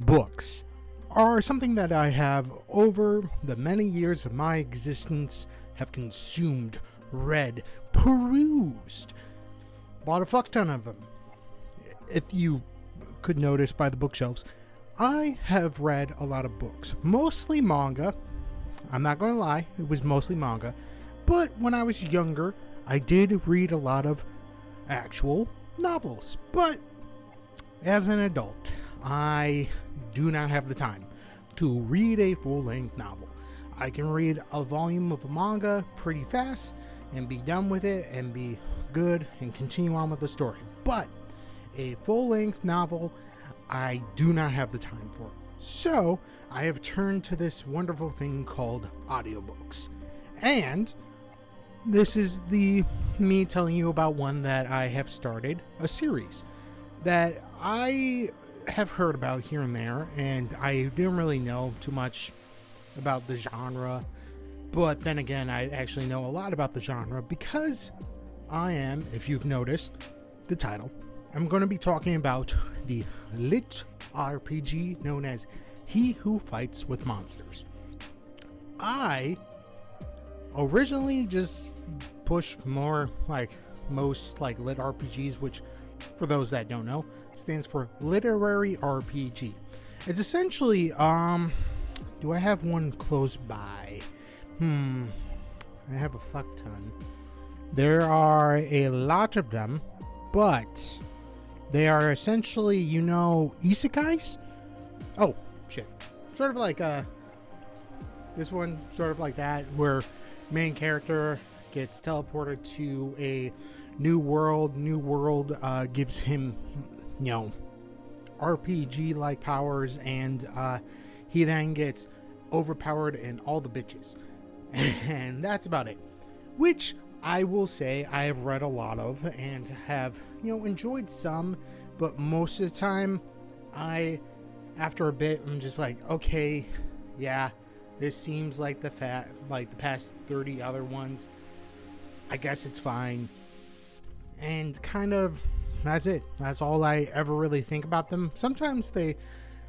books are something that I have, over the many years of my existence, have consumed, read, perused, bought a fuck ton of them. If you could notice by the bookshelves, I have read a lot of books, mostly manga. I'm not going to lie, it was mostly manga. But when I was younger, I did read a lot of actual novels. But as an adult, I do not have the time to read a full-length novel. I can read a volume of a manga pretty fast and be done with it and be good and continue on with the story. But a full-length novel, I do not have the time for. So I have turned to this wonderful thing called audiobooks. And this is me telling you about one that I have started, a series that I have heard about here and there, and I didn't really know too much about the genre. But then again, I actually know a lot about the genre because I am, if you've noticed the title, I'm going to be talking about the lit RPG known as He Who Fights with Monsters. I originally just pushed more like most like lit RPGs, which for those that don't know stands for literary RPG. It's essentially do I have one close by? I have a fuck ton. There are a lot of them, but they are essentially, isekais? Oh, shit. Sort of like this one, sort of like that, where main character gets teleported to a new world. New world gives him, RPG-like powers, and he then gets overpowered in all the bitches. And that's about it. Which I will say I have read a lot of and have, enjoyed some, but most of the time, after a bit, I'm just like, okay, yeah, this seems like the past 30 other ones. I guess it's fine. And kind of, that's it. That's all I ever really think about them. Sometimes they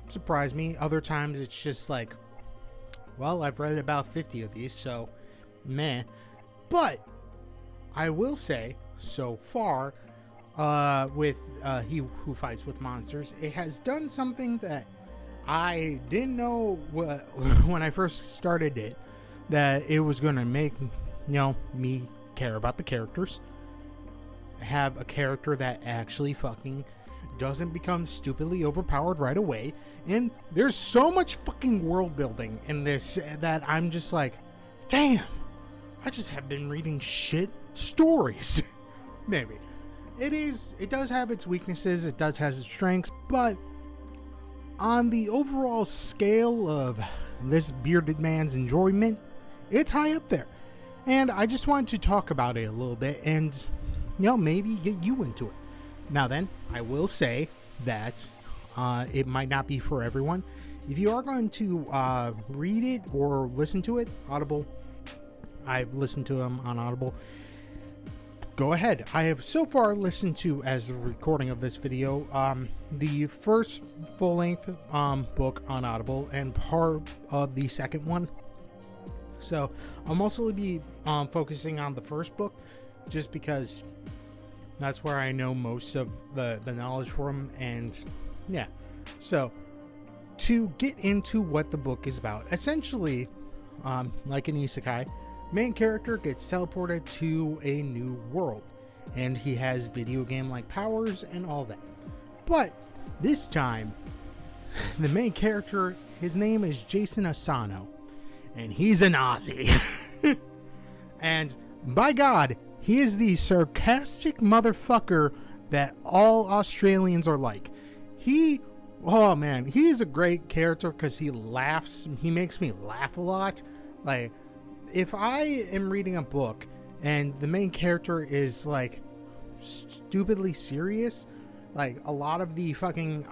surprise me. Other times it's just like, well, I've read about 50 of these, so meh. But I will say, so far, with He Who Fights with Monsters, it has done something that I didn't know when I first started it, that it was going to make, me care about the characters. Have a character that actually fucking doesn't become stupidly overpowered right away. And there's so much fucking world building in this that I'm just like, damn, I just have been reading shit stories. Maybe. It does have its weaknesses, it does have its strengths, but on the overall scale of this bearded man's enjoyment, it's high up there. And I just wanted to talk about it a little bit and, maybe get you into it. Now then, I will say that it might not be for everyone. If you are going to read it or listen to it, Audible, I've listened to them on Audible. Go ahead. I have so far listened to, as a recording of this video, the first full-length book on Audible and part of the second one. So I'll mostly be focusing on the first book, just because that's where I know most of the knowledge from, and yeah. So to get into what the book is about, essentially, like an isekai, main character gets teleported to a new world, and he has video game-like powers and all that. But this time, the main character, his name is Jason Asano, and he's an Aussie. And by God, he is the sarcastic motherfucker that all Australians are like. He is a great character because he laughs. He makes me laugh a lot. Like, if I am reading a book and the main character is like stupidly serious, like a lot of the fucking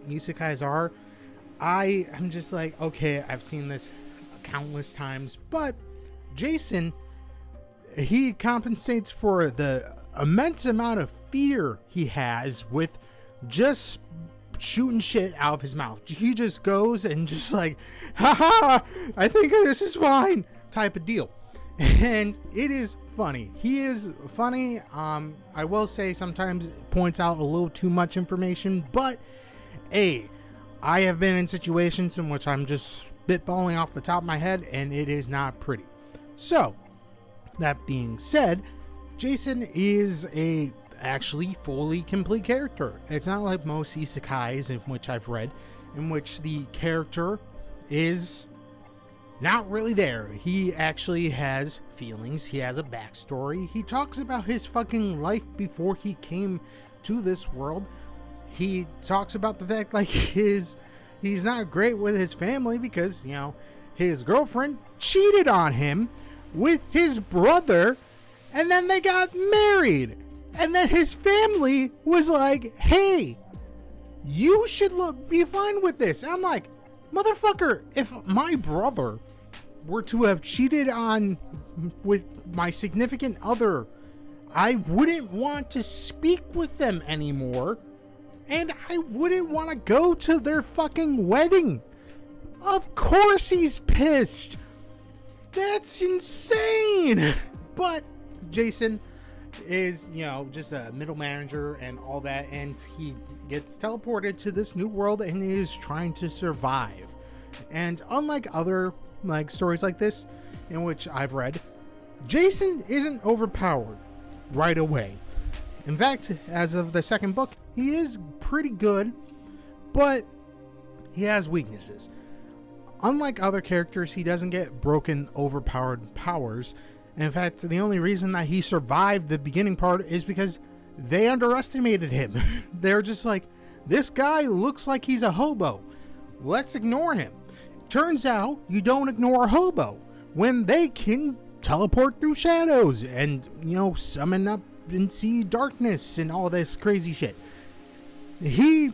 isekais are, I am just like, okay, I've seen this countless times. But Jason, he compensates for the immense amount of fear he has with just shooting shit out of his mouth. He just goes and just like, haha, I think this is fine type of deal. And it is funny. He is funny. I will say sometimes it points out a little too much information, but hey, I have been in situations in which I'm just spitballing off the top of my head, and it is not pretty. So, that being said, Jason is a actually fully complete character. It's not like most isekais in which I've read, in which the character is not really there. He actually has feelings. He has a backstory. He talks about his fucking life before he came to this world. He talks about the fact like he's not great with his family because, you know, his girlfriend cheated on him with his brother, and then they got married. And then his family was like, hey, you should be fine with this. And I'm like, motherfucker, if my brother were to have cheated on with my significant other, I wouldn't want to speak with them anymore. And I wouldn't want to go to their fucking wedding. Of course he's pissed. That's insane. But Jason is, you know, just a middle manager and all that, and he gets teleported to this new world and is trying to survive. And unlike other like stories like this in which I've read, Jason isn't overpowered right away. In fact, as of the second book, he is pretty good, but he has weaknesses. Unlike other characters, he doesn't get broken, overpowered powers. In fact, the only reason that he survived the beginning part is because they underestimated him. They're just like, this guy looks like he's a hobo. Let's ignore him. Turns out you don't ignore a hobo when they can teleport through shadows and, you know, summon up and see darkness and all this crazy shit. He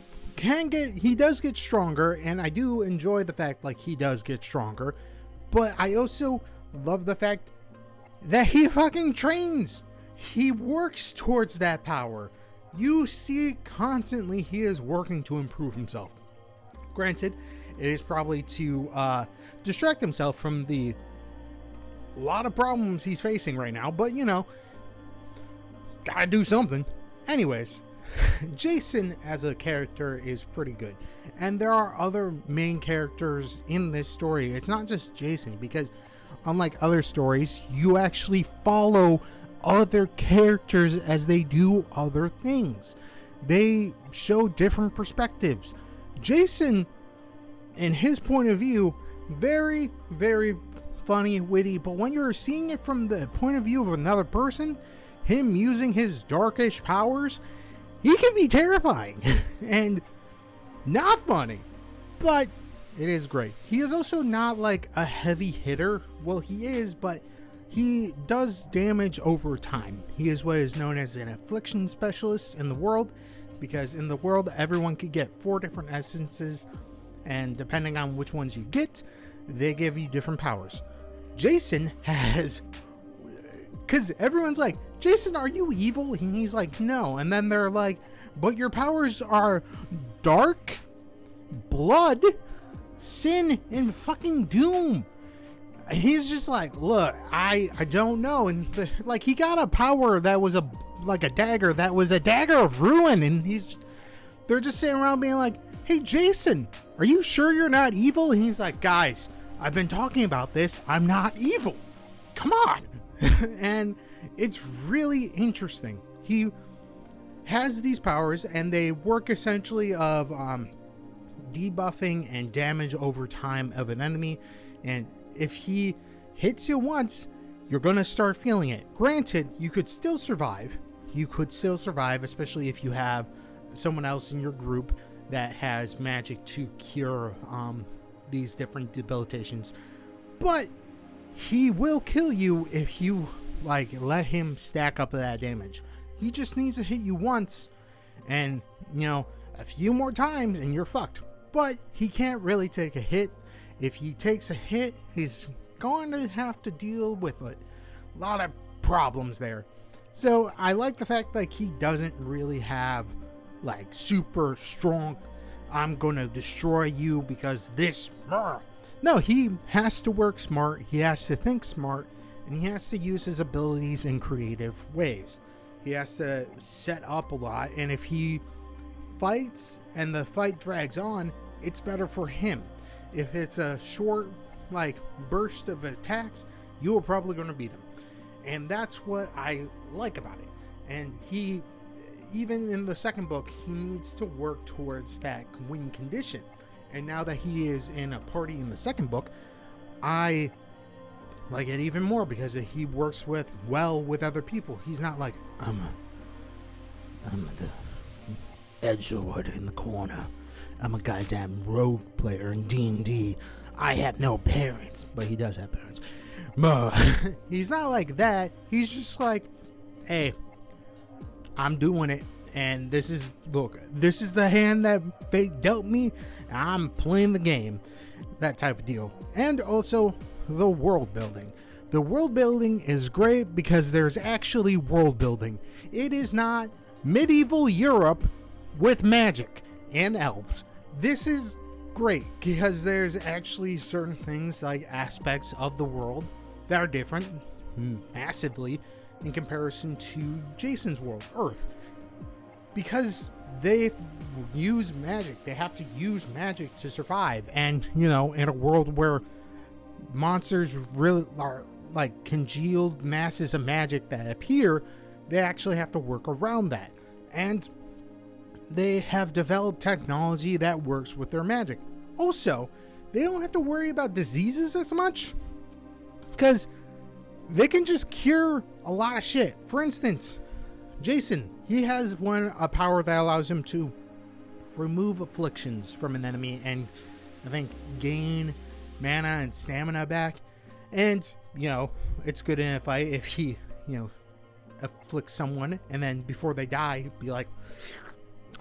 does get stronger, and I do enjoy the fact like he does get stronger, but I also love the fact that he fucking trains. He works towards that power. You see constantly he is working to improve himself. Granted, it is probably to distract himself from the lot of problems he's facing right now, but you know, gotta do something. Anyways, Jason as a character is pretty good. And there are other main characters in this story. It's not just Jason, because unlike other stories, you actually follow other characters as they do other things. They show different perspectives. Jason, in his point of view, very, very funny, witty, but when you're seeing it from the point of view of another person, him using his darkish powers, he can be terrifying and not funny, but it is great. He is also not like a heavy hitter. Well, he is, but he does damage over time. He is what is known as an affliction specialist in the world, because in the world, everyone could get 4 different essences, and depending on which ones you get, they give you different powers. Jason has, because everyone's like, Jason, are you evil? And he's like, no. And then they're like, but your powers are dark, blood, sin, and fucking doom. He's just like, look, I don't know. And like, he got a power that was a dagger that was a dagger of ruin, and they're just sitting around being like, hey Jason, are you sure you're not evil? And he's like, guys, I've been talking about this, I'm not evil, come on. And it's really interesting. He has these powers, and they work essentially of debuffing and damage over time of an enemy, and if he hits you once, you're gonna start feeling it. Granted, you could still survive, especially if you have someone else in your group that has magic to cure these different debilitations, but he will kill you if you like let him stack up that damage. He just needs to hit you once, and you know, a few more times and you're fucked. But he can't really take a hit. If he takes a hit, he's going to have to deal with a lot of problems there. So I like the fact that he doesn't really have like super strong I'm gonna destroy you because this. No, he has to work smart, he has to think smart, and he has to use his abilities in creative ways. He has to set up a lot, and if he fights and the fight drags on, it's better for him. If it's a short, like, burst of attacks, you are probably going to beat him. And that's what I like about it. And he, even in the second book, he needs to work towards that win condition. And now that he is in a party in the second book, I like it even more because he works with other people. He's not like, I'm the edgelord in the corner. I'm a goddamn rogue player in D&D. I have no parents. But he does have parents. He's not like that. He's just like, hey, I'm doing it. And this is the hand that fate dealt me. I'm playing the game. That type of deal. And also the world building. The world building is great because there's actually world building. It is not medieval Europe with magic and elves. This is great because there's actually certain things, like aspects of the world, that are different massively in comparison to Jason's world, Earth. Because they use magic. They have to use magic to survive. And, in a world where monsters really are like congealed masses of magic that appear, they actually have to work around that. And they have developed technology that works with their magic. Also, they don't have to worry about diseases as much because they can just cure a lot of shit. For instance, Jason, he has a power that allows him to remove afflictions from an enemy and I think gain mana and stamina back. And, it's good in a fight if he, afflicts someone and then before they die, be like,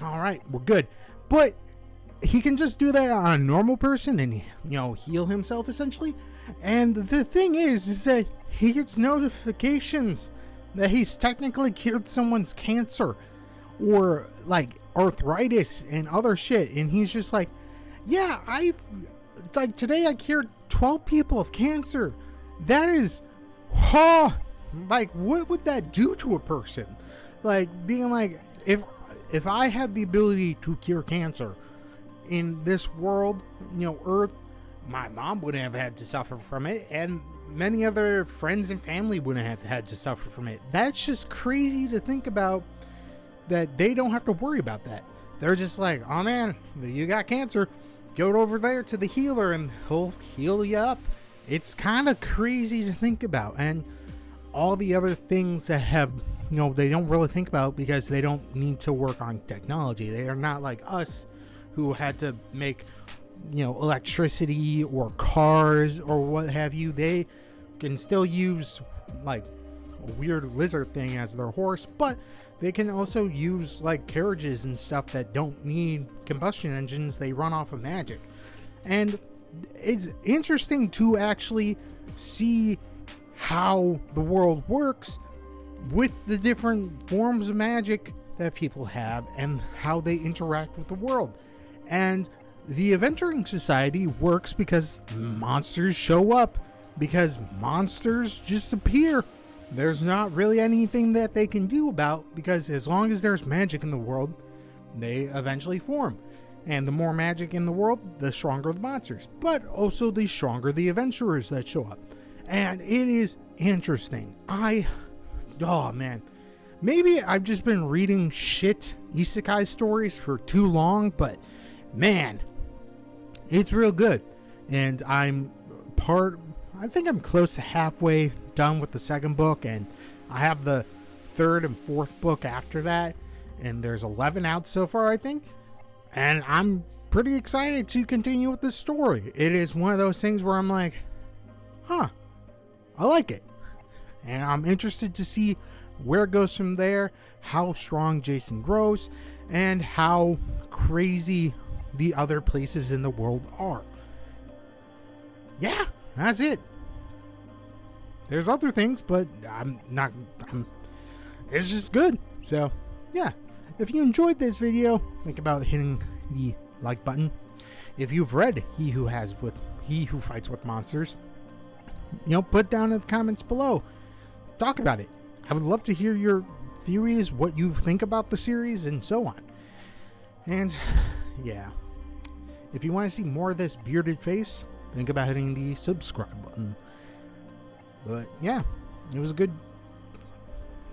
all right, we're good. But he can just do that on a normal person and, heal himself essentially. And the thing is that he gets notifications that he's technically cured someone's cancer or like arthritis and other shit. And he's just like, yeah, today I cured 12 people of cancer. That is, like, what would that do to a person? Like, being like, if I had the ability to cure cancer in this world, Earth, my mom wouldn't have had to suffer from it, and many other friends and family wouldn't have had to suffer from it. That's just crazy to think about, that they don't have to worry about that. They're just like, oh man, you got cancer, go over there to the healer and he'll heal you up. It's kind of crazy to think about. And all the other things that have, they don't really think about because they don't need to work on technology. They are not like us who had to make, electricity or cars or what have you. They can still use like a weird lizard thing as their horse, but they can also use like carriages and stuff that don't need combustion engines. They run off of magic. And it's interesting to actually see how the world works with the different forms of magic that people have and how they interact with the world. And the Adventuring Society works because monsters show up, because monsters just appear. There's not really anything that they can do about, because as long as there's magic in the world, they eventually form. And the more magic in the world, the stronger the monsters, but also the stronger the adventurers that show up. And it is interesting. Oh man, maybe I've just been reading shit isekai stories for too long, but man, it's real good. And I think I'm close to halfway done with the second book, and I have the third and fourth book after that, and there's 11 out so far, I think. And I'm pretty excited to continue with this story. It is one of those things where I'm like, I like it. And I'm interested to see where it goes from there, how strong Jason grows, and how crazy the other places in the world are. Yeah, that's it. There's other things, but it's just good. So, yeah. If you enjoyed this video, think about hitting the like button. If you've read He Who Fights with Monsters, put down in the comments below. Talk about it. I would love to hear your theories, what you think about the series, and so on. And yeah, if you want to see more of this bearded face, think about hitting the subscribe button. But yeah, it was a good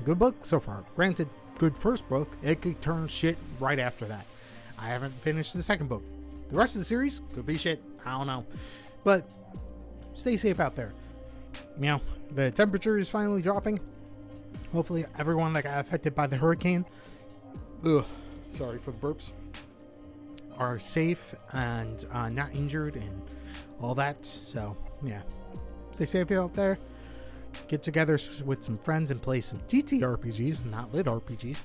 book so far. Granted, good first book. It could turn shit right after that. I haven't finished the second book. The rest of the series could be shit. I don't know. But stay safe out there. The temperature is finally dropping. Hopefully everyone that got affected by the hurricane, sorry for the burps, are safe and not injured and all that. So yeah, stay safe out there. Get together with some friends and play some TTRPGs, not lit RPGs.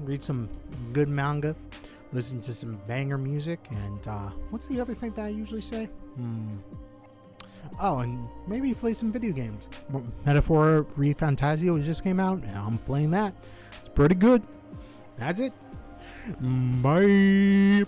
Read some good manga, listen to some banger music, and what's the other thing that I usually say? Oh, and maybe play some video games. Metaphor ReFantazio just came out, and I'm playing that. It's pretty good. That's it. Bye.